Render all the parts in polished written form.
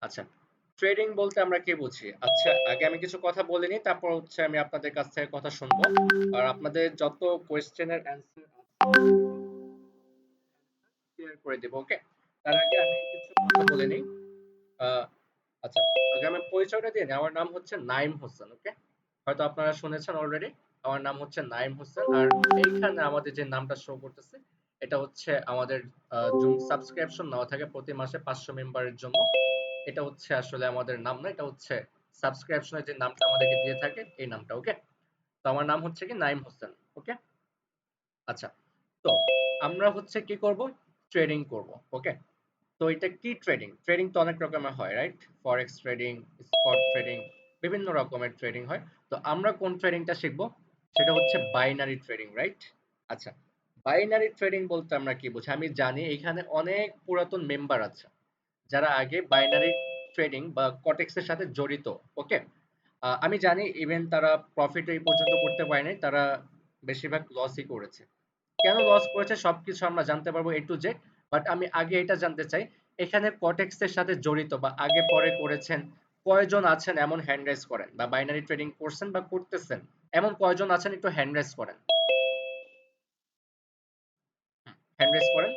আচ্ছা, ট্রেডিং বলতে আমরা কি বুঝি? আচ্ছা, আগে আমি কিছু কথা বলে নিই, তারপর হচ্ছে আমি আপনাদের কাছ থেকে কথা শুনবো। আর আপনাদের যত কোয়েশ্চেনের অ্যান্সার ক্লিয়ার করে দেব, ওকে? তার আগে আমি কিছু কথা বলে নিই। আহ, আচ্ছা, আগে আমি পরিচয়টা দিয়ে নিই। আমার নাম হচ্ছে নাইম হোসেন, ওকে? হয়তো আপনারা শুনেছেন অলরেডি। আমার নাম হচ্ছে নাইম হোসেন। আর এইখানে আমাদের যে নামটা শো করতেছে, এটা হচ্ছে আমাদের জুম সাবস্ক্রিপশন নেওয়া থাকে প্রতি মাসে 500 মেম্বারের জন্য। এটা হচ্ছে আসলে আমাদের নাম না, এটা হচ্ছে সাবস্ক্রিপশনের যে নামটা আমাদেরকে দিয়ে থাকে এই নামটা, ওকে? তো আমার নাম হচ্ছে কি নাইম হোসেন, ওকে? আচ্ছা, তো আমরা হচ্ছে কি করব? ট্রেডিং করব, ওকে? তো এটা কি ট্রেডিং? ট্রেডিং তো অনেক রকমের হয়, right? Forex trading, spot trading, বিভিন্ন রকমের ট্রেডিং হয়। তো আমরা কোন ট্রেডিংটা শিখবো? সেটা হচ্ছে বাইনারি ট্রেডিং, রাইট? আচ্ছা, বাইনারি ট্রেডিং বলতে আমরা কি বুঝি? আমি জানি এখানে অনেক পুরাতন মেম্বার আছে যারা আগে বাইনারি ট্রেডিং বা কটেক্সের সাথে জড়িত, ওকে? আমি জানি ইভেন তারা প্রফিট এই পর্যন্ত করতে পারেনি, তারা বেশিরভাগ লসই করেছে। কেন লস করেছে সবকিছু আমরা জানতে পারবো এ টু জেড। বাট আমি আগে এটা জানতে চাই, এখানে কটেক্স এর সাথে জড়িত বা আগে পরে করেছেন কয়জন আছেন? এমন হ্যান্ড রাইজ করেন। বা বাইনারি ট্রেডিং করছেন বা করতেছেন এমন কয়জন আছেন? একটু হ্যান্ড রাইজ করেন। হ্যান্ড রাইজ করেন।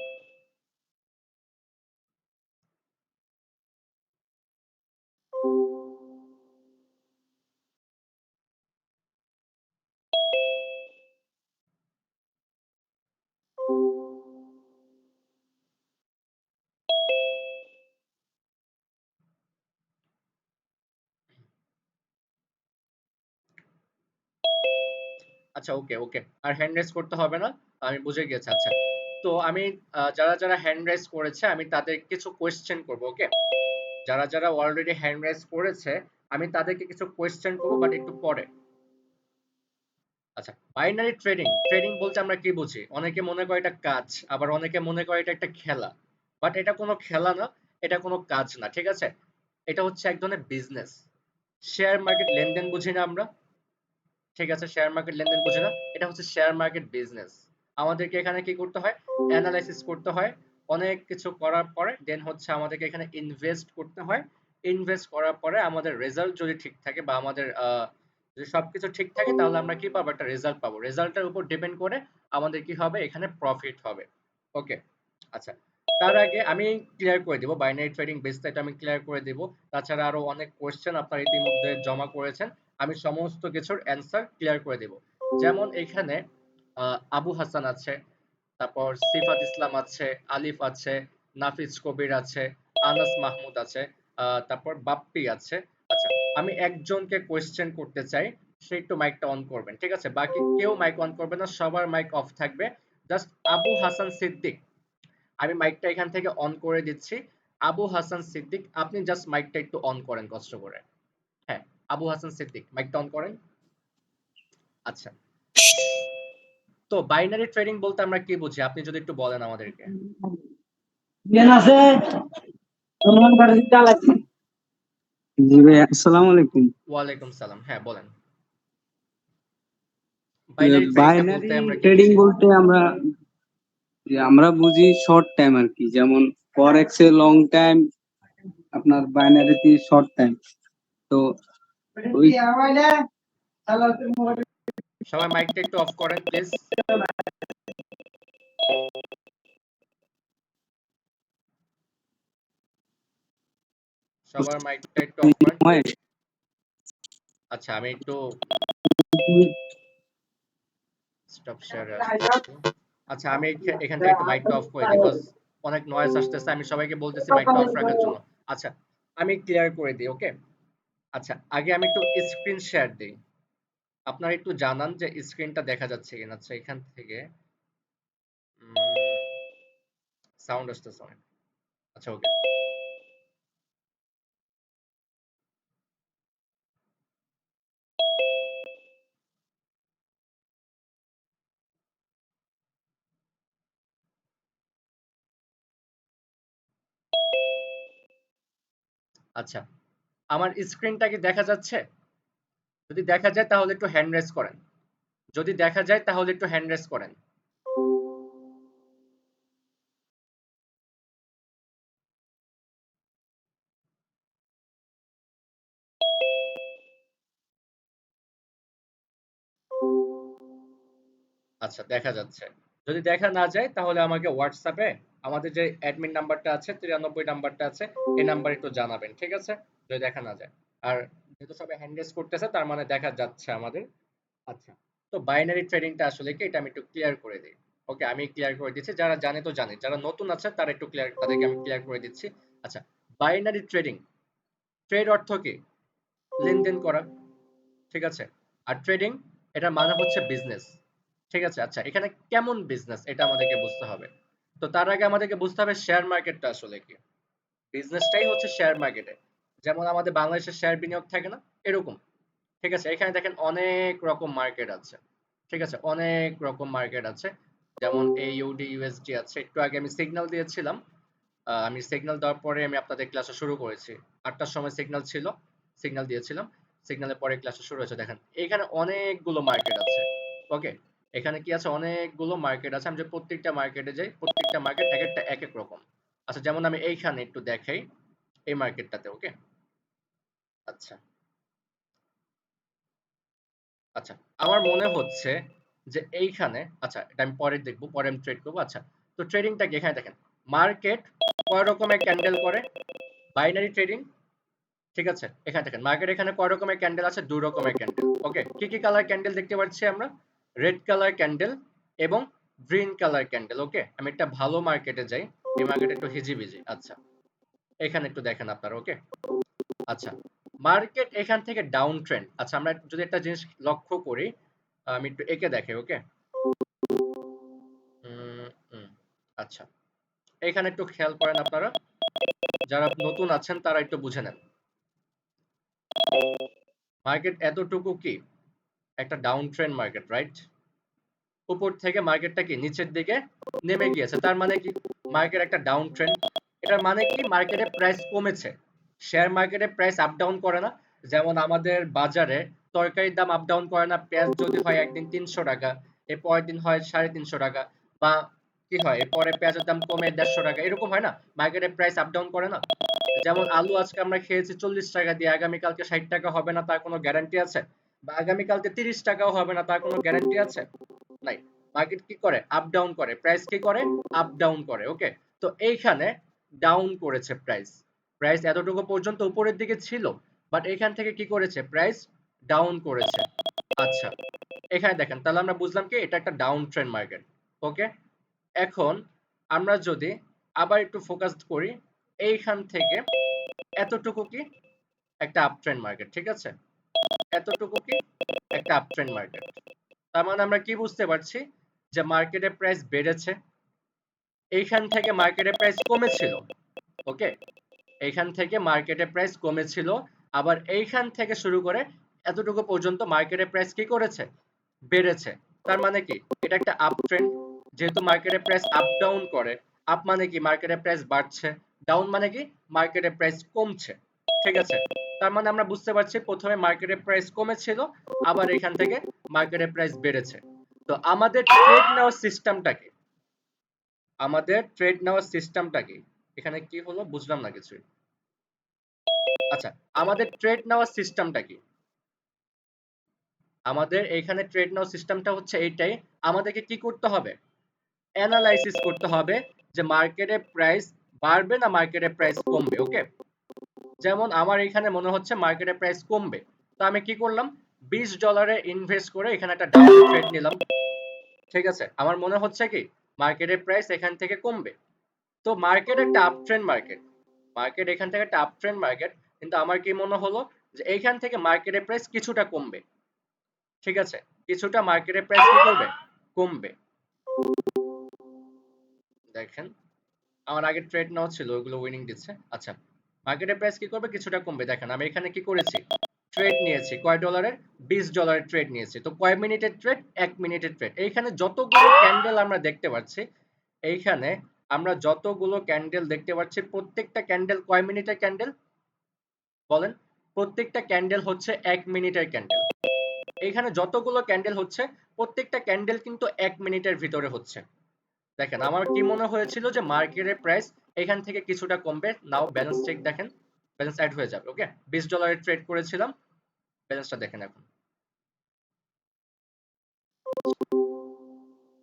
আচ্ছা, ওকে ওকে। আর হ্যান্ড রাইজ করতে হবে না, আমি বুঝে গেছি। আচ্ছা, তো আমি যারা যারা হ্যান্ড রাইজ করেছে আমি তাদের কিছু কোয়েশ্চেন করব, ওকে? যারা যারা অলরেডি হ্যান্ড রাইজ করেছে আমি তাদেরকে কিছু কোয়েশ্চেন করব, বাট একটু পরে। আচ্ছা, বাইনারি ট্রেডিং ট্রেডিং বলতে আমরা কি বুঝি? অনেকে মনে করে এটা কাজ, আবার অনেকে মনে করে এটা একটা খেলা। বাট এটা কোনো খেলা না, এটা কোনো কাজ না, ঠিক আছে? এটা হচ্ছে এক ধরনের বিজনেস। শেয়ার মার্কেট লেনদেন বুঝি না আমরা? ঠিক আছে, শেয়ার মার্কেট লেনদেন বুঝি না, এটা হচ্ছে শেয়ার মার্কেট বিজনেস। আমাদেরকে এখানে কি করতে হয়? অ্যানালাইসিস করতে হয়। অনেক কিছু করার পরে দেন হচ্ছে আমাদেরকে এখানে ইনভেস্ট করতে হয়। ইনভেস্ট করার পরে আমাদের রেজাল্ট যদি ঠিক থাকে বা আমাদের যদি সবকিছু ঠিক থাকে তাহলে আমরা কি পাবো? একটা রেজাল্ট পাবো। রেজাল্টের উপর ডিপেন্ড করে আমাদের কি হবে? এখানে প্রফিট হবে, ওকে? আচ্ছা, তার আগে আমি ক্লিয়ার করে দিব বাইনারি ট্রেডিং বিস্তারিত আমি ক্লিয়ার করে দিব। তাছাড়া আরো অনেক কোয়েশ্চেন আপনারা ইতিমধ্যে জমা করেছেন, আমি সমস্ত কিছুর অ্যান্সার ক্লিয়ার করে দেব। যেমন এখানে আবু হাসান আছে, তারপর সিফাত ইসলাম আছে, আলিফ আছে, নাফিজ কবির আছে, আনাস মাহমুদ আছে, তারপর বাপ্পি আছে। আচ্ছা, আমি একজনকে কোয়েশ্চেন করতে চাই, সে একটু মাইকটা অন করবেন, ঠিক আছে? বাকি কেউ মাইক অন করবে না, সবার মাইক অফ থাকবে। জাস্ট আবু হাসান সিদ্দিক, আমি মাইকটা এখান থেকে অন করে দিচ্ছি। আবু হাসান সিদ্দিক, আপনি জাস্ট মাইকটা একটু অন করেন কষ্ট করে। হ্যাঁ, আবু হাসান সিদ্দিক মাইকটা অন করেন। আচ্ছা, তো বাইনারি ট্রেডিং বলতে আমরা কি বুঝি? আপনি যদি একটু বলেন আমাদেরকে। জি ভাই, আসসালামু আলাইকুম। ওয়ালাইকুম সালাম, হ্যাঁ বলেন। বাইনারি ট্রেডিংটা বাইনারি বলতে আমরা কি ট্রেডিং বুঝি? বলতে আমরা বুঝি শর্ট টাইম আর কি, যেমন ফরেক্স এ লং টাইম, আপনার বাইনারিতে শর্ট টাইম। তো ওই সবাই মাইকটা একটু অফ করেন প্লিজ। সবার মাইকটা একটু অফ করেন। আচ্ছা, আমি একটু স্টপ শেয়ার আসবো একটু। আচ্ছা, আমি এখান থেকে একটু মাইকটা অফ করে দিই, বিকজ অনেক নয়েজ আসতেছে। আমি সবাইকে বলতেছি মাইকটা অফ রাখার জন্য। আচ্ছা, আমি ক্লিয়ার করে দিই, ওকে? আচ্ছা, আগে আমি একটু স্ক্রিন শেয়ার দিই। আপনারা একটু জানান যে স্ক্রিনটা দেখা যাচ্ছে কিনা। আচ্ছা, এখান থেকে সাউন্ড আসতেছে অনেক। আচ্ছা, ওকে। আচ্ছা, আমার স্ক্রিনটা কি দেখা যাচ্ছে? যদি দেখা যায় তাহলে একটু হ্যান্ড রেজ করেন। যদি দেখা যায় তাহলে একটু হ্যান্ড রেজ করেন। আচ্ছা, দেখা যাচ্ছে। যদি দেখা না যায় তাহলে আমাকে হোয়াটসঅ্যাপে আমাদের যে অ্যাডমিন নাম্বারটা আছে 93 নাম্বারটা আছে, এই নাম্বারে একটু জানাবেন, ঠিক আছে? যদি দেখা না যায়। আর যেহেতু সবাই হ্যান্ড রেজ করতেছে তার মানে দেখা যাচ্ছে আমাদের। আচ্ছা, তো বাইনারি ট্রেডিংটা আসলে কি এটা আমি একটু ক্লিয়ার করে দিই। ওকে, আমি ক্লিয়ার করে দিচ্ছি, যারা জানে তো জানে, যারা নতুন আছে তারা একটু ক্লিয়ার, তাদেরকে আমি ক্লিয়ার করে দিচ্ছি। আচ্ছা, বাইনারি ট্রেডিং, ট্রেড অর্থ কি? লেনদেন করা, ঠিক আছে? আর ট্রেডিং এটার মানে হচ্ছে বিজনেস, ঠিক আছে? আচ্ছা, এখানে কেমন বিজনেস এটা আমাদেরকে বুঝতে হবে। তো তার আগে আমাদেরকে বুঝতে হবে শেয়ার মার্কেটটা আসলে কি। বিজনেসটাই হচ্ছে শেয়ার মার্কেটে, যেমন আমাদের বাংলাদেশের শেয়ার বিনিয়োগ থাকে না, এরকম, ঠিক আছে? এখানে দেখেন অনেক রকম মার্কেট আছে, ঠিক আছে? অনেক রকম মার্কেট আছে, যেমন এইউডি ইউএসডি আছে। একটু আগে আমি সিগন্যাল দিয়েছিলাম, আমি সিগন্যাল দেওয়ার পরে আমি আপনাদের ক্লাসটা শুরু করেছি। ৮টার সময় সিগন্যাল ছিল, সিগন্যাল দিয়েছিলাম, সিগন্যালের পরে ক্লাসটা শুরু হয়েছে। দেখেন এখানে অনেকগুলো মার্কেট আছে, ওকে? এখানে কি আছে, অনেকগুলো মার্কেট আছে। আমি যে প্রত্যেকটা মার্কেটে যাই, প্রত্যেকটা মার্কেট এক একটা এক এক রকম। আচ্ছা, যেমন আমি এইখানে একটু দেখাই, এই মার্কেটটাতে, ওকে? আচ্ছা, আচ্ছা, আমার মনে হচ্ছে যে এইখানে, আচ্ছা এটা আমি পরে দেখবো, পরে আমি ট্রেড করবো। আচ্ছা, তো ট্রেডিংটা কি, এখানে দেখেন মার্কেট কয় রকমের ক্যান্ডেল করে, বাইনারি ট্রেডিং, ঠিক আছে? এখানে দেখেন মার্কেট, এখানে কয় রকমের ক্যান্ডেল আছে, দুই রকমের ক্যান্ডেল, ওকে? কি কি কালার ক্যান্ডেল দেখতে পাচ্ছি আমরা? রেড কালার ক্যান্ডেল এবং গ্রিন কালার ক্যান্ডেল, ওকে? আমি একটা ভালো মার্কেটে যাই, এই মার্কেট একটু হিজিবিজি। আচ্ছা, এখানে একটু দেখেন আপনারা, ওকে? আচ্ছা, মার্কেট এখান থেকে ডাউন ট্রেন্ড। আচ্ছা, আমরা যদি একটা জিনিস লক্ষ্য করি, আমি একটু এঁকে দেখাই, ওকে? উম, উম, আচ্ছা, এখানে একটু খেয়াল করেন আপনারা, যারা নতুন আছেন তারা একটু বুঝে নেন। মার্কেট এতটুকু কি একটা ডাউন ট্রেন্ড মার্কেট, রাইট? উপর থেকে মার্কেটটা কি নিচের দিকে নেমে গিয়েছে, তার মানে কি মার্কেট একটা ডাউন ট্রেন্ড। এটার মানে কি মার্কেটে প্রাইস কমেছে। শেয়ার মার্কেটে প্রাইস আপ ডাউন করে না, যেমন আমাদের বাজারে তরকারির দাম আপ ডাউন করে না। পেঁয়াজ যদি হয় একদিন ৩০০ টাকা, এর পরের দিন হয় ৩৫০ টাকা, বা কি হয় এরপরে পেঁয়াজের দাম কমে ১৫০ টাকা, এরকম হয় না? মার্কেটে প্রাইস আপ ডাউন করে না। যেমন আলু আজকে আমরা খেয়েছি ৪০ টাকা দিয়ে, আগামীকালকে ৬০ টাকা হবে না তার কোনো গ্যারান্টি আছে? বা আগামীকালকে ৩০ টাকাও হবে না তার কোনো গ্যারান্টি আছে? নাই। মার্কেট কি করে, আপ ডাউন করে, প্রাইস কি করে, আপ ডাউন করে, ওকে? তো এইখানে ডাউন করেছে প্রাইস, প্রাইস এতটুকু পর্যন্ত উপরের দিকে ছিল, বাট এখান থেকে কি করেছে, প্রাইস ডাউন করেছে। আচ্ছা, এখানে দেখেন, তাহলে আমরা বুঝলাম কি এটা একটা ডাউন ট্রেন্ড মার্কেট, ওকে? এখন আমরা যদি আবার একটু ফোকাস করি, এইখান থেকে এতটুকু কি একটা আপ ট্রেন্ড মার্কেট, ঠিক আছে? এতটুকু কি একটা আপ ট্রেন্ড মার্কেট। তার মানে আমরা কি বুঝতে পারছি, যে মার্কেটের প্রাইস বেড়েছে, এইখান থেকে মার্কেটের প্রাইস কমেছিল, ওকে? এইখান থেকে মার্কেটের প্রাইস কমেছিল, আবার এইখান থেকে শুরু করে এতটুকু পর্যন্ত মার্কেটের প্রাইস কি করেছে, বেড়েছে। তার মানে কি এটা একটা আপ ট্রেন্ড। যেহেতু মার্কেটের প্রাইস আপ ডাউন করে, আপ মানে কি মার্কেটের প্রাইস বাড়ছে, ডাউন মানে কি মার্কেটের প্রাইস কমছে, ঠিক আছে? তার মানে আমরা বুঝতে পারছি প্রথমে মার্কেটের প্রাইস কমেছিল, আবার এখান থেকে মার্কেটের প্রাইস বেড়েছে। তো আমাদের ট্রেড নেওয়ার সিস্টেমটা কি, আমাদের ট্রেড নেওয়ার সিস্টেমটা কি, এখানে কি হলো বুঝলাম না কিছুই। আচ্ছা, আমাদের ট্রেড নেওয়ার সিস্টেমটা কি, আমাদের এইখানে ট্রেড নেওয়ার সিস্টেমটা হচ্ছে এইটাই। আমাদেরকে কি করতে হবে, অ্যানালাইসিস করতে হবে যে মার্কেটের প্রাইস বাড়বে না মার্কেটের প্রাইস কমবে, ওকে? যেমন আমার এখানে মনে হচ্ছে মার্কেটের প্রাইস কমবে, তো আমি কি করলাম, $20 ইনভেস্ট করে এখানে একটা ডাউন ট্রেড নিলাম, ঠিক আছে? আমার মনে হচ্ছে কি মার্কেটের প্রাইস এখান থেকে কমবে। তো মার্কেট একটা আপ ট্রেন্ড মার্কেট, মার্কেট এখান থেকে একটা আপ ট্রেন্ড মার্কেট, কিন্তু আমার কি মনে হলো যে এইখান থেকে মার্কেটের প্রাইস কিছুটা কমবে, ঠিক আছে? কিছুটা মার্কেটের প্রাইস কি করবে, কমবে। দেখেন আমার আগে ট্রেড নাও ছিল, ওইগুলো উইনিং দিচ্ছে। আচ্ছা, মার্কেটের প্রাইস কি করবে, কিছুটা কমবে। দেখেন আমি এখানে কি করেছি, ট্রেড নিয়েছি কয় ডলারের, $20 ট্রেড নিয়েছি। তো কয় মিনিটের ট্রেড, 1 মিনিটের ট্রেড। এইখানে যতগুলো ক্যান্ডেল আমরা দেখতে পাচ্ছি, এইখানে আমরা যতগুলো ক্যান্ডেল দেখতে পাচ্ছি, প্রত্যেকটা ক্যান্ডেল কয় মিনিটের ক্যান্ডেল বলেন? প্রত্যেকটা ক্যান্ডেল হচ্ছে 1 মিনিটের ক্যান্ডেল। এইখানে যতগুলো ক্যান্ডেল হচ্ছে, প্রত্যেকটা ক্যান্ডেল কিন্তু 1 মিনিটের ভিতরে হচ্ছে। দেখেন আমার কি মনে হয়েছিল যে মার্কেটের প্রাইস এখান থেকে কিছুটা কমবে। নাও ব্যালেন্স চেক দেখেন, ব্যালেন্স অ্যাড হয়ে যাবে, ওকে? $20 ট্রেড করেছিলাম, ব্যালেন্সটা দেখেন এখন।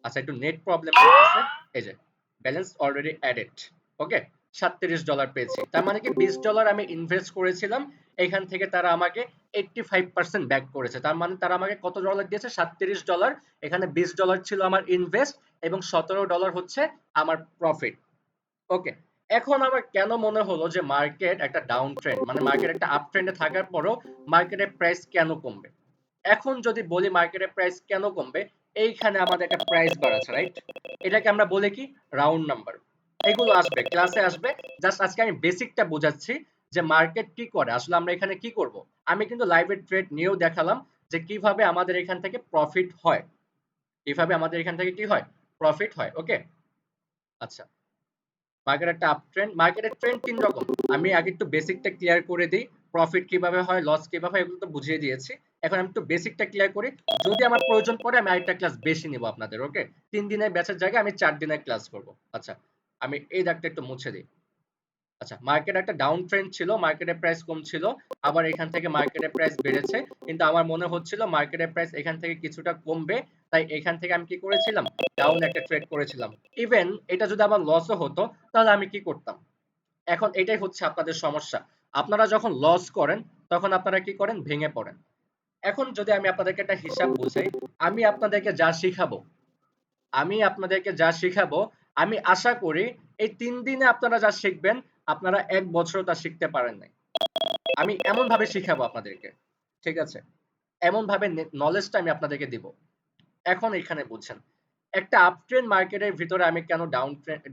আচ্ছা একটু নেট প্রবলেম করতেছে। এই যে ব্যালেন্স অলরেডি অ্যাডেড। ওকে, $37 পেয়েছি। তার মানে কি $20 আমি ইনভেস্ট করেছিলাম, এখান থেকে তারা আমাকে 85% ব্যাক করেছে। তার মানে তারা আমাকে কত ডলার দিয়েছে? $37। এখানে $20 ছিল আমার ইনভেস্ট এবং $17 হচ্ছে আমার প্রফিট। ওকে, এখন আমার কেন মনে হলো যে মার্কেট একটা ডাউন ট্রেন্ড, মানে মার্কেট একটা আপ ট্রেন্ডে থাকার পরও মার্কেটের প্রাইস কেন কমবে? এখন যদি বলি মার্কেটের প্রাইস কেন কমবে, এইখানে আমাদের একটা প্রাইস বার আছে, রাইট? এটাকে আমরা বলি কি? Round number. এগুলো আসবে, ক্লাসে আসবে। জাস্ট আজকে আমি বেসিকটা বোঝাচ্ছি যে মার্কেট কি করে, আসলে আমরা এখানে কি করব। আমি কিন্তু লাইভে ট্রেড নিয়েও দেখালাম যে কিভাবে আমাদের এখান থেকে প্রফিট হয়, কিভাবে আমাদের এখান থেকে কি হয়, প্রফিট হয়। ওকে, আচ্ছা, মার্কেট একটা আপ ট্রেন্ড, মার্কেটের ট্রেন্ড তিন রকম। আমি আগে একটু বেসিকটা ক্লিয়ার করে দিই, প্রফিট কিভাবে হয়, লস কিভাবে হয়, এগুলো তো বুঝিয়ে দিয়েছি। এখন আমি একটু বেসিকটা ক্লিয়ার করি, যদি আমার প্রয়োজন পড়ে আমি আরেকটা ক্লাস বেশি নিব আপনাদের। ওকে, 3 দিনের ব্যাচের জায়গায় আমি 4 দিনের ক্লাস করব। আচ্ছা, আমি এই দাগটা একটু মুছে দিই। আচ্ছা, মার্কেট একটা ডাউন ট্রেন্ড ছিল, মার্কেটের প্রাইস কম ছিল, আবার এখান থেকে মার্কেটের প্রাইস বেড়েছে, কিন্তু আমার মনে হচ্ছিল মার্কেটের প্রাইস এখান থেকে কিছুটা কমবে, তাই এখান থেকে আমি কি করেছিলাম, ডাউন একটা ট্রেড করেছিলাম। ইভেন এটা যদি আমার লসও হতো তাহলে আমি কি করতাম? এখন এটাই হচ্ছে আপনাদের সমস্যা, আপনারা যখন লস করেন তখন আপনারা কি করেন, ভেঙে পড়েন। এখন যদি আমি আপনাদেরকে একটা হিসাব বুঝাই, আমি আপনাদেরকে যা শিখাবো আমি আপনাদেরকে যা শিখাবো আমি আশা করি এই 3 দিনে আপনারা যা শিখবেন আপনারা 1 বছরও তা শিখতে পারেন নাই। আমি এমন ভাবে শিখাবো আপনাদেরকে, ঠিক আছে, এমন ভাবে নলেজটা আমি আপনাদেরকে দিব। এখন এখানে বুঝছেন একটা আপ ট্রেন্ড মার্কেটের ভিতরে আমি কেন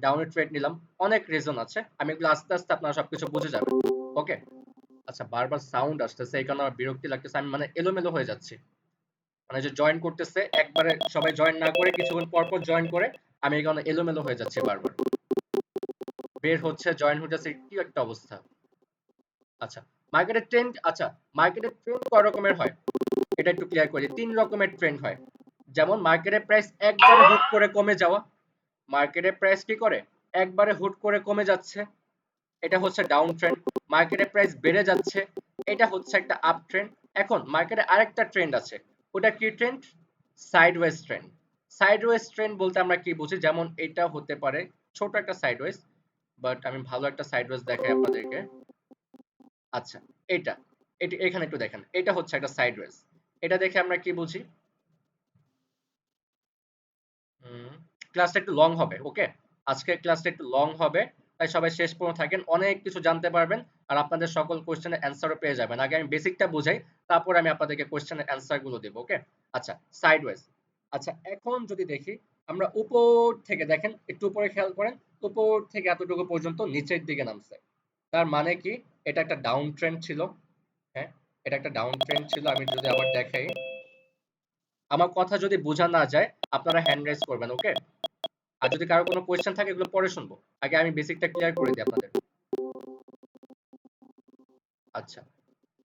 ডাউনের ট্রেড নিলাম, অনেক রিজন আছে, আমি এগুলো আস্তে আস্তে আপনারা সবকিছু বুঝে যাবেন। ওকে, আচ্ছা, বারবার সাউন্ড আসতেছে এই কারণে আমার বিরক্তি লাগতেছে, আমি মানে এলোমেলো হয়ে যাচ্ছি। মানে যে জয়েন করতেছে একবারে সবাই জয়েন না করে কিছুক্ষণ পর পর জয়েন করে, আমি এই কারণে এলোমেলো হয়ে যাচ্ছি বারবার, বের হচ্ছে জয়েন হয়ে যাচ্ছে, কি একটা অবস্থা। আচ্ছা, মার্কেটের ট্রেন্ড, আচ্ছা মার্কেটের ট্রেন্ড কয় রকমের হয় এটা একটু ক্লিয়ার করি। 3 রকমের ট্রেন্ড হয়। যেমন মার্কেটের প্রাইস একবারে হুট করে কমে যাওয়া, মার্কেটের প্রাইস কি করে, একবারে হুট করে কমে যাচ্ছে, এটা হচ্ছে ডাউন ট্রেন্ড। মার্কেটের প্রাইস বেড়ে যাচ্ছে, এটা হচ্ছে একটা আপ ট্রেন্ড। এখন মার্কেটে আরেকটা ট্রেন্ড আছে, ওটা কি trend, sideways trend. Sideways trend বলতে আমরা কি বুঝি, যেমন এটা হতে পারে ছোট একটা সাইডওয়েজ, বাট আমি ভালো একটা সাইডওয়েজ দেখাই আপনাদেরকে। আচ্ছা, এটা এটা এখানে একটু দেখেন, এটা হচ্ছে একটা সাইডওয়েজ। এটা দেখে আমরা কি বুঝি, ক্লাসটা একটু লং হবে। ওকে, আজকের ক্লাসটা একটু লং হবে, তাই সবাই শেষ পর্যন্ত থাকেন, অনেক কিছু জানতে পারবেন আর আপনাদের সকল কোশ্চেনের অ্যান্সারও পেয়ে যাবেন। আগে আমি বেসিকটা বুঝাই, তারপর আমি আপনাদেরকে কোশ্চেনের অ্যান্সার গুলো দেবো। ওকে, আচ্ছা, সাইডওয়েজ। আচ্ছা, এখন যদি দেখি আমরা উপর থেকে, দেখেন একটু উপরে খেয়াল করেন, উপর থেকে এতটুকু পর্যন্ত নিচের দিকে নামছে, তার মানে কি এটা একটা ডাউন ট্রেন্ড ছিল। হ্যাঁ, এটা একটা ডাউন ট্রেন্ড ছিল। আমি যদি আবার দেখাই, আমার কথা যদি বোঝা না যায় আপনারা হ্যান্ড রাইজ করবেন। ওকে, আর যদি কারো কোনো কোয়েশ্চেন থাকে এগুলো পরে শুনবো, আগে আমি বেসিকটা ক্লিয়ার করে দিই আপনাদের। আচ্ছা,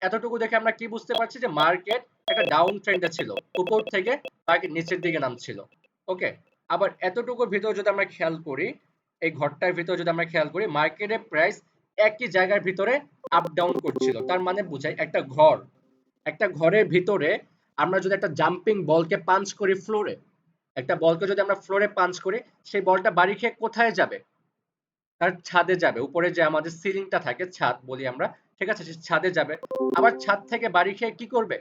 এতটুকু দেখে আমরা কি বুঝতে পারছি যে মার্কেট একটা ডাউন ট্রেন্ডে ছিল, উপর থেকে মার্কেট নিচের দিকে নামছিল। ওকে, আবার এতটুকুর ভিতর যদি আমরা খেয়াল করি, এই ঘরটার ভিতর যদি আমরা খেয়াল করি, মার্কেটের প্রাইস একই জায়গার ভিতরে আপ ডাউন করছিল। তার মানে বুঝাই একটা ঘর, একটা ঘরের ভিতরে আমরা যদি একটা জাম্পিং বলকে পাঞ্চ করি ফ্লোরে, একটা বলকে যদি আমরা ফ্লোরে পাঞ্চ করি, সেই বলটা বাড়ি খেয়ে কোথায় যাবে, তার ছাদে যাবে। উপরে যে আমাদের সিলিংটা থাকে, ছাদ বলি আমরা, ঠিক আছে, সে ছাদে যাবে। আবার ছাদ থেকে বাড়ি খেয়ে কি করবে,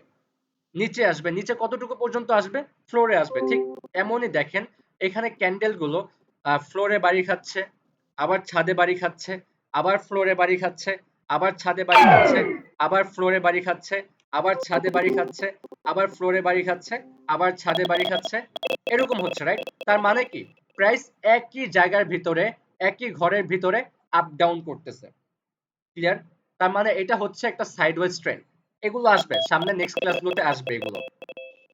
নিচে আসবে। নিচে কতটুকু পর্যন্ত আসবে, ফ্লোরে আসবে। ঠিক এমনই দেখেন এখানে ক্যান্ডেল গুলো ফ্লোরে বাড়ি খাচ্ছে, আবার ছাদে বাড়ি খাচ্ছে, আবার ফ্লোরে বাড়ি খাচ্ছে, আবার ছাদে বাড়ি খাচ্ছে, আবার ফ্লোরে বাড়ি খাচ্ছে, আবার ছাদে বাড়ি খাচ্ছে, আবার ফ্লোরে বাড়ি খাচ্ছে, আবার ছাদে বাড়ি খাচ্ছে, এরকম হচ্ছে, রাইট? তার মানে কি প্রাইস একই জায়গার ভিতরে, একই ঘরের ভিতরে আপ ডাউন করতেছে। ক্লিয়ার? তার মানে এটা হচ্ছে একটা সাইডওয়েজ ট্রেন্ড। এগুলো আসবে সামনে, নেক্সট ক্লাসগুলোতে আসবে এগুলো।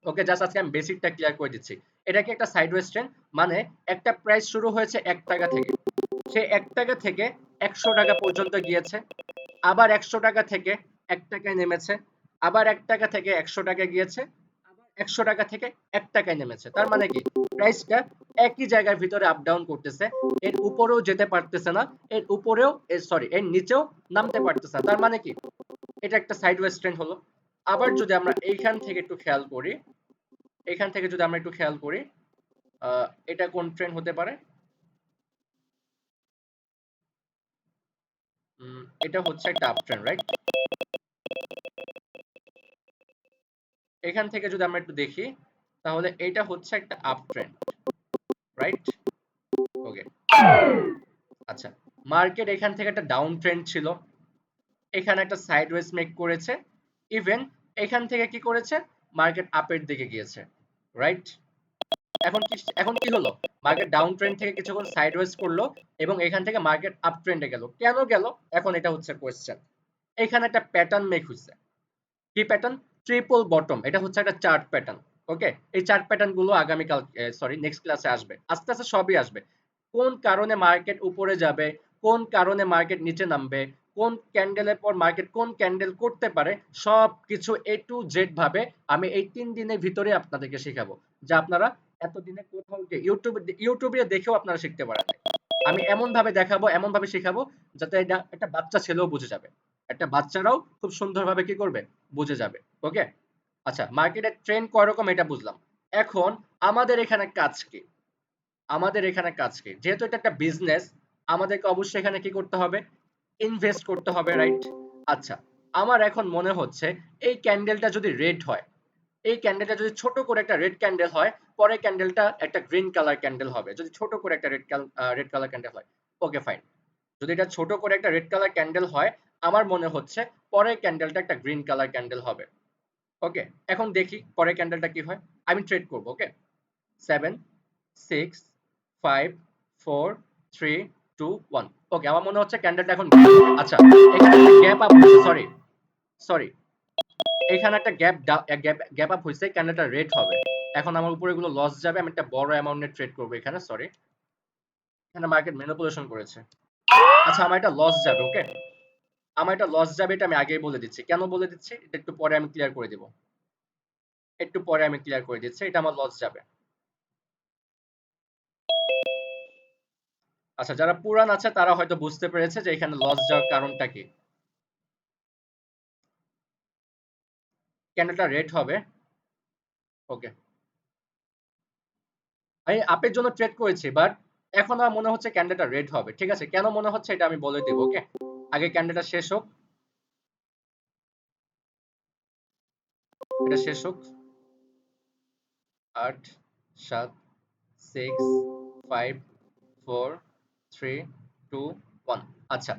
ওকে, জাস্ট আজকে আমি বেসিকটা ক্লিয়ার করে দিচ্ছি। এটা কি একটা সাইডওয়েজ ট্রেন্ড, মানে একটা প্রাইস শুরু হয়েছে 1 টাকা থেকে, সে 1 টাকা থেকে 100 টাকা পর্যন্ত গিয়েছে, আবার 100 টাকা থেকে 1 টাকায় নেমেছে, আবার 1 টাকা থেকে 100 টাকা গিয়েছে, আবার 100 টাকা থেকে 1 টাকায় নেমেছে। তার মানে কি প্রাইসটা একই জায়গার ভিতরে আপ ডাউন করতেছে, এর উপরেও যেতে পারতেছে না, এর উপরেও সরি এর নিচেও নামতে পারতেছে না। তার মানে কি এটা একটা সাইডওয়েজ ট্রেন্ড হলো। আবার যদি আমরা এইখান থেকে একটু খেয়াল করি, এখান থেকে যদি আমরা একটু খেয়াল করি, এটা কোন ট্রেন্ড হতে পারে? এটা হচ্ছে একটা আপ ট্রেন্ড, রাইট? এখান থেকে যদি আমরা একটু দেখি, তাহলে এটা হচ্ছে একটা আপ ট্রেন্ড, রাইট? ওকে। আচ্ছা, মার্কেট এখান থেকে একটা ডাউন ট্রেন্ড ছিল, এখানে একটা সাইডওয়েজ মেক করেছে, ইভেন এখান থেকে কি করেছে, মার্কেট আপের দিকে গিয়েছে, রাইট? এখন কি হলো, মার্কেট ডাউন ট্রেন্ড থেকে কিছুক্ষণ সাইডওয়েজ করলো এবং এখান থেকে মার্কেট আপ ট্রেন্ডে গেল। কেন গেল, এখন এটা হচ্ছে কোয়েশ্চেন। এখানে একটা প্যাটার্ন মেক হয়েছে, কি প্যাটার্ন? Triple bottom. এটা হচ্ছে একটা চার্ট প্যাটার্ন। ওকে, এই চার্ট প্যাটার্ন গুলো আগামীকাল, সরি নেক্সট ক্লাসে আসবে, আস্তে আস্তে সবই আসবে। কোন কারণে মার্কেট উপরে যাবে, কোন কারণে মার্কেট নিচে নামবে, কোন ক্যান্ডেলের পর মার্কেট কোন ক্যান্ডেল করতে পারে, সব কিছু এ টু জেড ভাবে আমি এই 3 দিনের ভিতরে আপনাদেরকে শেখাবো, যা আপনারা এতদিনে কোথাও গিয়ে ইউটিউবে দেখেও আপনারা শিখতে পারেন। আমি এমন ভাবে দেখাবো, এমন ভাবে শেখাবো, যাতে এটা একটা বাচ্চা ছেলেও বুঝে যাবে, একটা বাচ্চারাও খুব সুন্দরভাবে কি করবে, বুঝে যাবে। ওকে, আচ্ছা, মার্কেটের ট্রেন্ড কয় রকম এটা বুঝলাম। এখন আমাদের এখানে কাজ কি, আমাদের এখানে কাজ কি, যেহেতু এটা একটা বিজনেস, আমাদেরকে অবশ্যই এখানে কি করতে হবে, ইনভেস্ট করতে হবে, রাইট? আচ্ছা, আমার এখন মনে হচ্ছে এই ক্যান্ডেলটা যদি রেড হয়, এই ক্যান্ডেলটা যদি ছোট করে একটা রেড ক্যান্ডেল হয়, পরে ক্যান্ডেলটা একটা গ্রিন কালার ক্যান্ডেল হবে, যদি ছোট করে একটা রেড কালার ক্যান্ডেল হয়। ওকে ফাইন, যদি এটা ছোট করে একটা রেড কালার ক্যান্ডেল হয়, আমার মনে হচ্ছে পরের ক্যান্ডেলটা একটা গ্রিন কালার ক্যান্ডেল হবে। ওকে, এখন দেখি পরের ক্যান্ডেলটা কি হয়, আমি ট্রেড করব। ওকে, 7 6 5 4 3 2 1। ওকে, আমার মনে হচ্ছে ক্যান্ডেলটা এখন, আচ্ছা, এখানে একটা গ্যাপ আপ হচ্ছে, সরি সরি, এখানে একটা গ্যাপ আপ হয়েছে, ক্যান্ডেলটা রেড হবে। এখন আমার উপরে এগুলো লস যাবে, আমি একটা বড় অ্যামাউন্টের ট্রেড করব এখানে, সরি, এখানে মার্কেট ম্যানিপুলেশন করেছে। আচ্ছা, আমার এটা লস যাবে। ওকে, আমার এটা লস যাবে, এটা আমি আগেই বলে দিচ্ছি। কেন বলে দিচ্ছি এটা একটু পরে আমি ক্লিয়ার করে দিব, একটু পরে আমি ক্লিয়ার করে দিচ্ছি, এটা আমার লস যাবে। আচ্ছা, যারা পুরান আছে তারা হয়তো বুঝতে পেরেছে যে এখানে লস যাওয়ার কারণটা কি। ক্যান্ডেলটা রেড হবে। ওকে, আমি আপের জন্য ট্রেড করেছি, বাট এখন আমার মনে হচ্ছে ক্যান্ডেলটা রেড হবে। ঠিক আছে, কেন মনে হচ্ছে এটা আমি বলে দেব। ওকে, আগে ক্যান্ডেলটা শেষ হোক, এটা শেষ হোক। 8 7 6 5 4 3 2 1। আচ্ছা,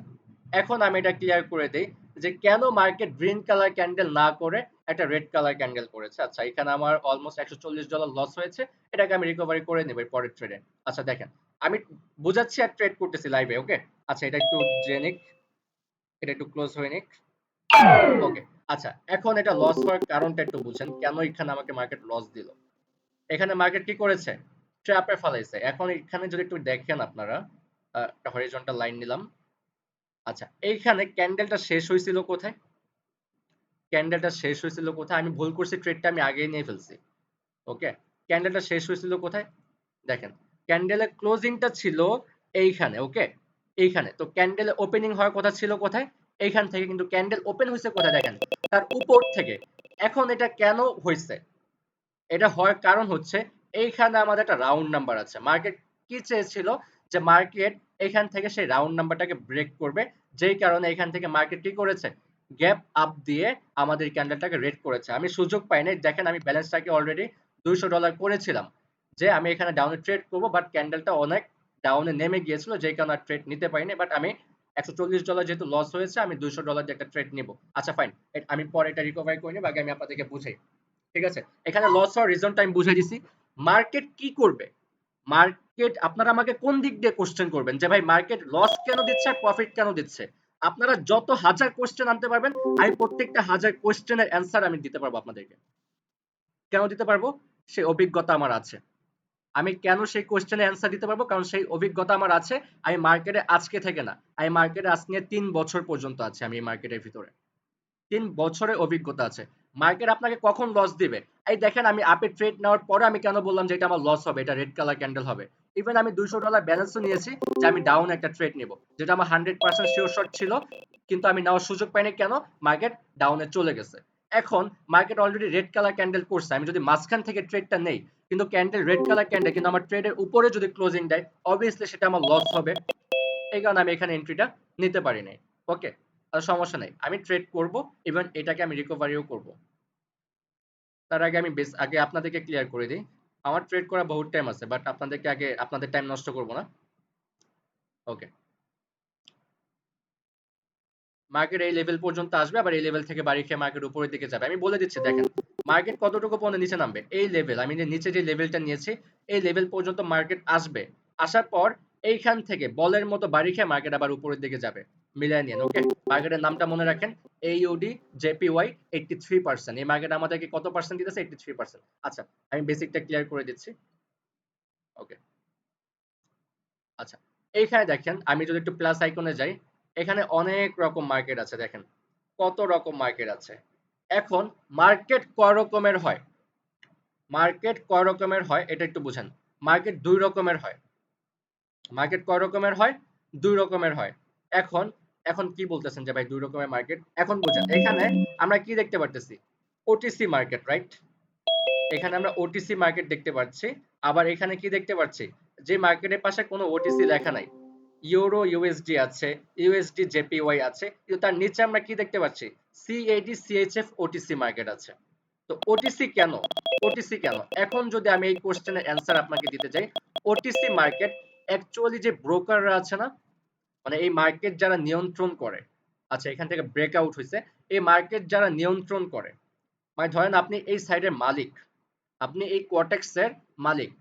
এখন আমি এটা ক্লিয়ার করে দেই যে কেন মার্কেট গ্রিন কালার ক্যান্ডেল না করে একটা রেড কালার ক্যান্ডেল করেছে। আচ্ছা, এখানে আমার অলমোস্ট $140 লস হয়েছে, এটাকে আমি রিকভারি করে নেব পরের ট্রেডে। আচ্ছা দেখেন, আমি বুঝাচ্ছি আর ট্রেড করতেছি লাইভে। ওকে, আচ্ছা, এটা একটু জেনিক, এটা একটু ক্লোজ হয়ে নিক। ওকে, আচ্ছা, এখন এটা লস হওয়ার কারণটা একটু বুঝেন, কেন এখানে আমাকে মার্কেট লস দিল। এখানে মার্কেট কি করেছে, ট্র্যাপে ফেলাইছে। এখন এখানে যদি একটু দেখেন আপনারা, একটা হরিজন্টাল লাইন নিলাম। আচ্ছা, এইখানে ক্যান্ডেলটা শেষ হয়েছিল কোথায়, ক্যান্ডেলটা শেষ হয়েছিল কোথায়, আমি ভুল করছি, ট্রেডটা আমি আগেই নিয়ে ফেলছি। ওকে, ক্যান্ডেলটা শেষ হয়েছিল কোথায়, দেখেন, ক্যান্ডেলের ক্লোজিংটা ছিল এইখানে। ওকে, এইখানে তো ক্যান্ডেলের ওপেনিং হওয়ার কথা ছিল কোথায়, এইখান থেকে, কিন্তু ক্যান্ডেল ওপেন হয়েছে কোথায়, দেখেন, তার উপর থেকে। এখন এটা কেন হয়েছে, এটা হওয়ার কারণ হচ্ছে এইখানে আমাদের একটা রাউন্ড নাম্বার আছে। মার্কেট কি চেয়েছিল, যে মার্কেট এখান থেকে সেই রাউন্ড নাম্বারটাকে ব্রেক করবে, যেই কারণে এখান থেকে মার্কেট কি করেছে, গ্যাপ আপ দিয়ে আমাদের ক্যান্ডেলটাকে রেড করেছে। আমি সুযোগ পাই নাই, দেখেন আমি ব্যালেন্সটাকে অলরেডি $200 করেছিলাম, যে আমি এখানে ডাউনে ট্রেড করব, বাট ক্যান্ডেলটা অনেক ডাউনে নেমে গিয়েছিল, যেই কারণে আর ট্রেড নিতে পারিনি। বাট আমি $140 যেহেতু লস হয়েছে, আমি $200 দিয়ে একটা ট্রেড নিব। আচ্ছা ফাইন, আমি পরে এটা রিকভারি করে নিব, আগে আমি আপনাদেরকে বুঝাই। ঠিক আছে, এখানে লস হওয়ার রিজনটা আমি বুঝাই দিছি। মার্কেট কি করবে, মার্কেট, আপনারা আমাকে কোন দিক দিয়ে কোশ্চেন করবেন যে ভাই মার্কেট লস কেন দিচ্ছে আর প্রফিট কেন দিচ্ছে, আপনারা যত হাজার কোশ্চেন আনতে পারবেন, আমি প্রত্যেকটা হাজার কোশ্চেনের অ্যান্সার আমি দিতে পারবো আপনাদেরকে। কেন দিতে পারবো, সেই অভিজ্ঞতা আমার আছে। আমি কেন সেই কোশ্চেনের অ্যান্সার দিতে পারবো, কারণ সেই অভিজ্ঞতা আমার আছে। আমি মার্কেটে আজকে থেকে না, আমি মার্কেটে আজ নিয়ে 3 বছর পর্যন্ত আছি আমি এই মার্কেটের ভিতরে। 3 বছরের অভিজ্ঞতা আছে। মার্কেট আপনাকে কখন লস দিবে, এই দেখেন, আমি আপে ট্রেড নেওয়ার পরে আমি কেন বললাম যে এটা আমার লস হবে, এটা রেড কালার ক্যান্ডেল হবে। ইভেন আমি $200 ব্যালেন্সও নিয়েছি, যে আমি ডাউন একটা ট্রেড নিব, যেটা আমার 100% শিওর শট ছিল, কিন্তু আমি নেওয়ার সুযোগ পাইনি। কেন, মার্কেট ডাউনে চলে গেছে। এখন market already red colour candle করছে, আমি যদি মাঝখান থেকে ট্রেডটা নেই কিন্তু ক্যান্ডেল রেড কালার ক্যান্ডেল কিন্তু আমার ট্রেডের উপরে যদি ক্লোজিং দেয় অবভিয়াসলি সেটা আমার লস হবে, এই কারণে আমি এখানে এন্ট্রিটা নিতে পারি নাই। ওকে, আর সমস্যা নাই, আমি ট্রেড করব, ইভেন এটাকে আমি রিকভারিও করব। তার আগে আমি আগে আপনাদেরকে ক্লিয়ার করে দিই, আমার ট্রেড করা বহুত টাইম আছে, বাট আপনাদেরকে আগে আপনাদের টাইম নষ্ট করব না। ওকে, মার্কেট এই লেভেল পর্যন্ত আসবে, আবার এই লেভেল থেকে বাড়ি খেয়ে মার্কেট উপরের দিকে যাবে। আমি বলে দিচ্ছি, দেখেন মার্কেট কতটুকু পর্যন্ত নিচে নামবে, এই লেভেল আমি যে নিচে যে লেভেলটা নিয়েছি এই লেভেল পর্যন্ত মার্কেট আসবে, আসার পর এইখান থেকে বলের মতো বাড়ি খেয়ে মার্কেট আবার উপরের দিকে যাবে, মিলিয়ে নিন। ওকে, মার্কেটের নামটা মনে রাখেন, এইউডি জেপিওয়াই 83%। এই মার্কেট আমাদেরকে কত পার্সেন্ট দিতেছে? 83%। আচ্ছা, আমি বেসিকটা ক্লিয়ার করে দিচ্ছি। ওকে, আচ্ছা, এইখানে দেখেন আমি যদি একটু প্লাস আইকনে যাই, এখানে অনেক রকম মার্কেট আছে, দেখেন কত রকম মার্কেট আছে। এখন মার্কেট কয় রকমের হয়? মার্কেট কয় রকমের হয় এটা একটু বুঝেন। মার্কেট দুই রকমের হয়। মার্কেট কয় রকমের হয়? দুই রকমের হয়। এখন এখন কি বলতেছেন যে ভাই দুই রকমের মার্কেট? এখন বুঝেন, এখানে আমরা কি দেখতে পারতেছি? OTC market, right? এখানে আমরা ওটিসি মার্কেট দেখতে পাচ্ছি। আবার এখানে কি দেখতে পাচ্ছি? যে মার্কেটের পাশে কোনো ওটিসি লেখা নাই, ইউরো ইউএসডি আছে, ইউএসডি জেপিওয়াই আছে, কিন্তু তার নিচে আমরা কি দেখতে পাচ্ছি? সিএডি সিএইচএফ ওটিসি মার্কেট আছে। তো ওটিসি কেন? ওটিসি কেন? এখন যদি আমি এই কোশ্চেনের অ্যান্সার আপনাকে দিতে যাই, ওটিসি মার্কেট অ্যাকচুয়ালি যে ব্রোকাররা আছে না, মানে এই মার্কেট যারা নিয়ন্ত্রণ করে, আচ্ছা এখান থেকে ব্রেকআউট হয়েছে, এই মার্কেট যারা নিয়ন্ত্রণ করে, মানে ধরেন আপনি এই সাইডের মালিক, আপনি এই কোয়াটেক্সের মালিক।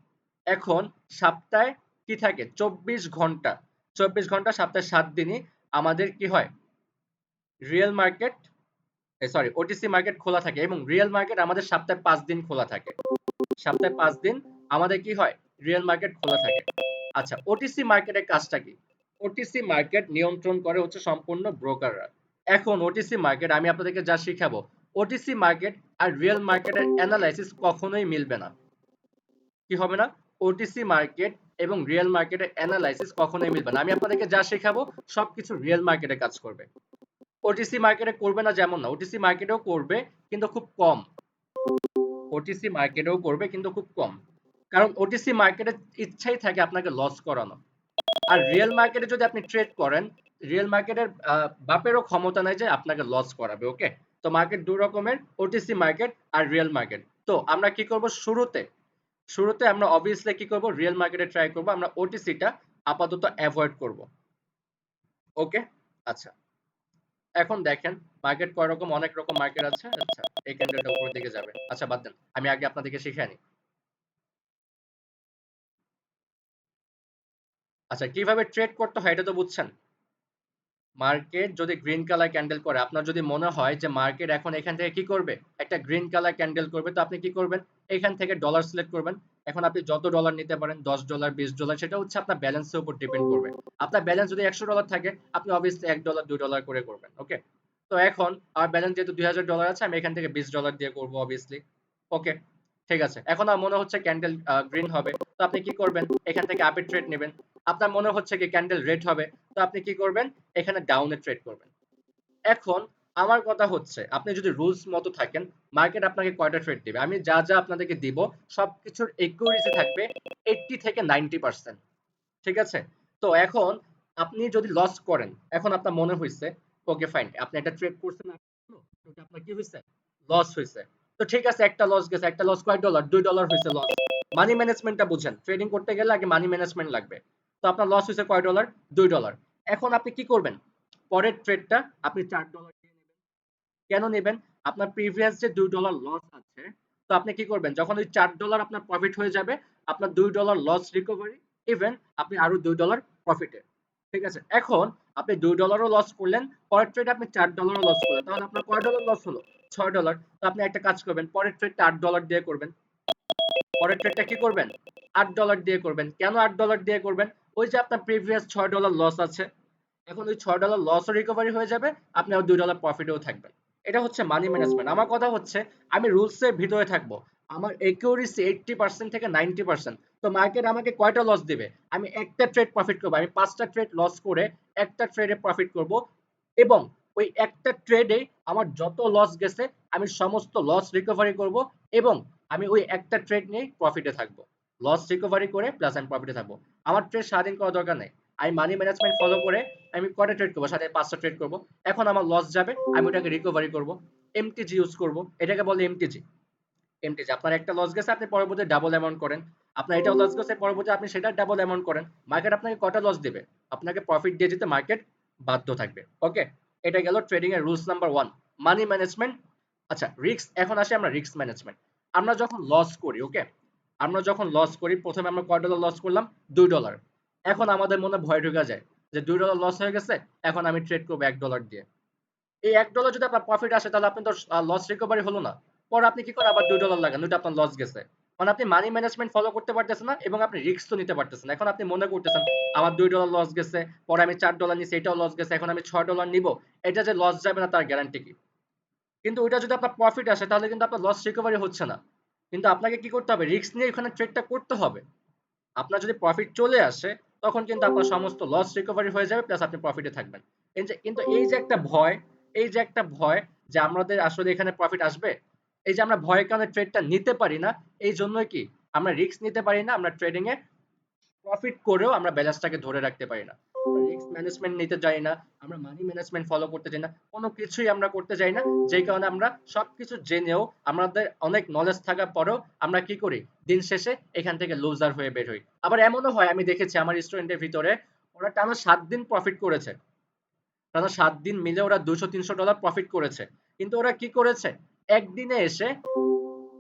এখন সপ্তাহে কি থাকে? 24 ঘন্টা, 24 ঘন্টা সপ্তাহে 7 দিনই আমাদের কি হয়? Real market, sorry OTC market খোলা থাকে, এবং রিয়েল মার্কেট আমাদের সপ্তাহে 5 দিন খোলা থাকে। সপ্তাহে 5 দিন আমাদের কি হয়? রিয়েল মার্কেট খোলা থাকে। আচ্ছা, ওটিসি মার্কেটের কাজটা কি? ওটিসি মার্কেট নিয়ন্ত্রণ করে হচ্ছে সম্পূর্ণ ব্রোকাররা। এখন ওটিসি মার্কেট আমি আপনাদেরকে যা শিখাবো, ওটিসি মার্কেট আর রিয়েল মার্কেটের অ্যানালাইসিস কখনোই মিলবে না। কি হবে না? ওটিসি মার্কেট এবং রিয়েল মার্কেটের অ্যানালাইসিস কখনোই মিলবে না। আমি আপনাদেরকে যা শেখাবো সবকিছু রিয়েল মার্কেটে কাজ করবে। ওটিসি মার্কেটে করবে না যেমন না, ওটিসি মার্কেটেও করবে কিন্তু খুব কম। ওটিসি মার্কেটেও করবে কিন্তু খুব কম, কারণ ওটিসি মার্কেটের ইচ্ছাই থাকে আপনাকে লস করানো। আর রিয়েল মার্কেটে যদি আপনি ট্রেড করেন, রিয়েল মার্কেটের বাপেরও ক্ষমতা নাই যে আপনাকে লস করাবে। ওকে, তো মার্কেট দুই রকমের, ওটিসি মার্কেট আর রিয়েল মার্কেট। তো আমরা কি করব? শুরুতে শুরুতে আমরা অবভিয়াসলি কি করব? রিয়েল মার্কেটে ট্রাই করব, আমরা ওটিসিটা আপাতত অ্যাভয়েড করব। ওকে, আচ্ছা, এখন দেখেন মার্কেট কয় রকম, অনেক রকম মার্কেট আছে। আচ্ছা, এই ক্যান্ডেলটা উপরের দিকে যাবে, আচ্ছা বাদ দেন, আমি আগে আপনাদেরকে শিখিয়ে নিই। আচ্ছা, কিভাবে ট্রেড করতে হয় এটা তো বুঝছেন। মার্কেট যদি গ্রিন কালার ক্যান্ডেল করে, আপনার যদি মনে হয় যে মার্কেট এখন এখান থেকে কি করবে, একটা গ্রিন কালার ক্যান্ডেল করবে, তো আপনি কি করবেন? এখান থেকে ডলার সিলেক্ট করবেন। এখন আপনি যত ডলার নিতে পারেন, $10 $20, সেটা হচ্ছে আপনার ব্যালেন্সের উপর ডিপেন্ড করবে। আপনার ব্যালেন্স যদি $100 থাকে, আপনি অবভিয়াসলি $1 $2 করে করবেন। ওকে, তো এখন আমার ব্যালেন্স যেহেতু $2000 আছে, আমি এখান থেকে $20 দিয়ে করবো অবভিয়াসলি। ওকে, ঠিক আছে। এখন আমার মনে হচ্ছে ক্যান্ডেল গ্রিন হবে, তো আপনি কি করবেন? এখান থেকে আপে ট্রেড নেবেন। আপনার মনে হচ্ছে কি ক্যান্ডেল রেড হবে, তো আপনি কি করবেন? এখানে ডাউনে ট্রেড করবেন। এখন আমার কথা হচ্ছে, আপনি যদি রুলস মতো থাকেন, মার্কেট আপনাকে কয়টা ট্রেড দিবে? আমি যা যা আপনাদেরকে দিব সবকিছুর একুরেসি থাকবে 80 থেকে 90%। ঠিক আছে? তো এখন আপনি যদি লস করেন, এখন আপনার মনে হইছে, ওকে ফাইন, আপনি একটা ট্রেড করছেন, আপনার কি হইছে? লস হইছে। তো ঠিক আছে, একটা লস গেছে, একটা লস কয় ডলার? $2 হইছে লস। মানি ম্যানেজমেন্টটা বুঝেন, ট্রেডিং করতে গেলে আগে মানি ম্যানেজমেন্ট লাগবে। তো আপনার লস হইছে কয় ডলার? $2। এখন আপনি কি করবেন? পরের ট্রেডটা আপনি $4 দিয়ে নেবেন। কেন নেবেন? আপনার প্রিভিয়াস যে $2 লস আছে, তো আপনি কি করবেন? যখন ওই $4 আপনার প্রফিট হয়ে যাবে, আপনার $2 লস রিকভারি, ইভেন আপনি আরো $2 প্রফিটে। ঠিক আছে, এখন আপনি $2ও লস করলেন, পরের ট্রেড আপনি $4ও লস করলেন, তাহলে আপনার কয় ডলার লস হলো? $6। তো আপনি একটা কাজ করবেন, পরের ট্রেডটা $8 দিয়ে করবেন। পরের ট্রেডটা কি করবেন? $8 দিয়ে করবেন। কেন $8 দিয়ে করবেন? ওই যে আপনার প্রিভিয়াস $6 লস আছে, এখন ওই $6 লসও রিকভারি হয়ে যাবে, আপনি আর $2 প্রফিটেও থাকবেন। এটা হচ্ছে মানি ম্যানেজমেন্ট। আমার কথা হচ্ছে আমি রুলসের ভিতরে থাকবো, আমার একিউরেসি 80% থেকে 90%। তো মার্কেট আমাকে কয়টা লস দিবে? আমি একটা ট্রেড প্রফিট করবো, আমি 5টা ট্রেড লস করে একটা ট্রেডে প্রফিট করব, এবং ওই একটা ট্রেডে আমার যত লস গেছে আমি সমস্ত লস রিকভারি করব এবং আমি ওই একটা ট্রেড নিয়েই প্রফিটে থাকবো। লস রিকভারি করে প্লাস আমি প্রফিটে থাকবো। আমার ট্রেড সারাদিন করার দরকার নেই। আমি মানি ম্যানেজমেন্ট ফলো করে আমি কয়টা ট্রেড করবো? সাথে ৫টা ট্রেড করবো। এখন আমার লস যাবে, আমি ওটাকে রিকভারি করবো। এমটিজি ইউজ করবো। এটাকে বলে এমটিজি। এমটিজি আপনার একটা লস গেছে, আপনি পরবর্তী ডাবল অ্যামাউন্ট করেন। আপনার এটাও লস গেছে, পরবর্তী আপনি সেটা ডাবল অ্যামাউন্ট করেন। মার্কেট আপনাকে কটা লস দিবে? আপনাকে প্রফিট দিয়ে দিতে মার্কেট বাধ্য থাকবে। ওকে, এটা গেল ট্রেডিং এর rules number one, money management. আচ্ছা, রিস্ক। এখন আসি আমরা রিস্ক ম্যানেজমেন্ট। আমরা যখন লস করি, ওকে, আমরা যখন লস করি, প্রথমে আমরা কয় ডলার লস করলাম? $2। এখন আমাদের মনে ভয় ঢুকে যায় যে $2 লস হয়ে গেছে, এখন আমি ট্রেড করবো $1 দিয়ে। এই $1 যদি আপনার প্রফিট আসে তাহলে আপনি তো লস রিকভারি হলো না। পরে আপনি কি করেন? আবার $2 লাগান, ওইটা আপনার লস গেছে। মানে আপনি মানি ম্যানেজমেন্ট ফলো করতে পারতেছেন না এবং আপনি রিস্ক তো নিতে পারতেছেন না। এখন আপনি মনে করতেছেন আমার $2 লস গেছে, পরে আমি $4 নিছি, এটাও লস গেছে, এখন আমি $6 নিব। এটা যে লস যাবে না তার গ্যারান্টি কি? কিন্তু ওইটা যদি আপনার প্রফিট আসে তাহলে কিন্তু আপনার লস রিকভারি হচ্ছে না। কিন্তু আপনাকে কি করতে হবে? রিস্ক নিয়ে ওখানে ট্রেডটা করতে হবে। আপনার যদি প্রফিট চলে আসে তখন কিন্তু আপনার সমস্ত লস রিকভারি হয়ে যাবে প্লাস আপনি প্রফিটে থাকবেন। কিন্তু এই যে একটা ভয়, এই যে একটা ভয় যে আমাদের আসলে এখানে প্রফিট আসবে, এই যে আমরা ভয়ের কারণে ট্রেডটা নিতে পারি না, এই জন্যই কি আমরা রিস্ক নিতে পারি না, আমরা ট্রেডিং এ প্রফিট করেও আমরা ব্যালেন্সটাকে ধরে রাখতে পারি না। আমরা রিস্ক ম্যানেজমেন্ট নিতে চাই না, আমরা মানি ম্যানেজমেন্ট ফলো করতে চাই না, কোনো কিছুই আমরা করতে চাই না। যেই কারণে আমরা সবকিছু জেনেও আমাদের অনেক নলেজ থাকার পরেও আমরা কি করি? দিন শেষে এখান থেকে লুজার হয়ে বের হই। আবার এমনও হয়, আমি দেখেছি আমার স্টুডেন্টের ভিতরে, ওরা টানা 7 দিন প্রফিট করেছে। টানা 7 দিন মিলে ওরা $200-300 প্রফিট করেছে। কিন্তু ওরা কি করেছে? একদিনে এসে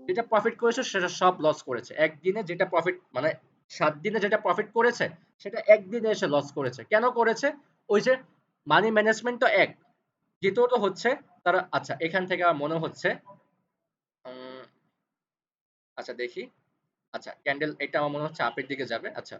যেটা প্রফিট করেছে সেটা সব লস করেছে। একদিনে যেটা প্রফিট মানে 7 দিনে যেটা প্রফিট করেছে সেটা একদিনে এসে লস করেছে। কেন করেছে? ওই যে মানি ম্যানেজমেন্ট তো এক। দ্বিতীয়ত হচ্ছে তারা, আচ্ছা এখান থেকে আমার মনে হচ্ছে উম, আচ্ছা দেখি, আচ্ছা ক্যান্ডেল এটা আমার মনে হচ্ছে আপের দিকে যাবে। আচ্ছা,